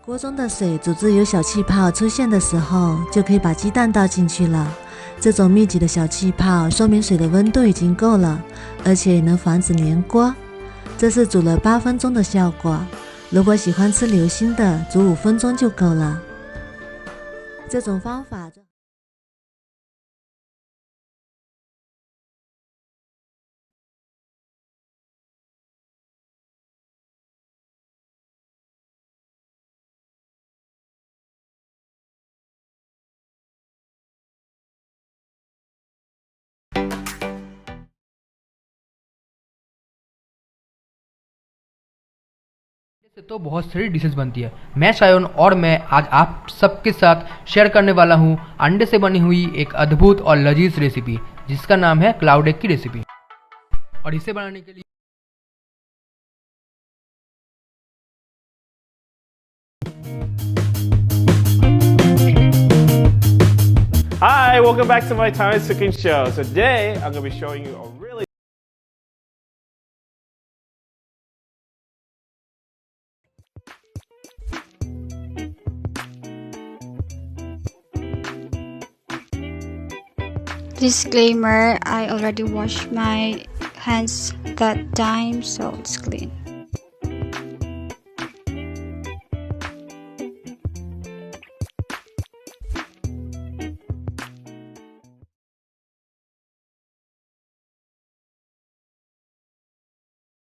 锅中的水煮至有小气泡出现的时候，就可以把鸡蛋倒进去了。这种密集的小气泡说明水的温度已经够了，而且也能防止粘锅。这是煮了8分钟的效果。如果喜欢吃流心的，煮5分钟就够了。这种方法से तो बहुत सारी डिशेस बनती है। मैं शायन और मैं आज आप सबके साथ शेयर करने वाला हूँ अंडे से बनी हुई एक अद्भुत और लजीज रेसिपी, जिसका नाम है क्लाउड एग की रेसिपी। और इसे बनाने के लिए Hi, welcome back to my Taiwanese cooking show. So today I'm going to be showing you a really Disclaimer, I already washed my hands that time, so it's clean.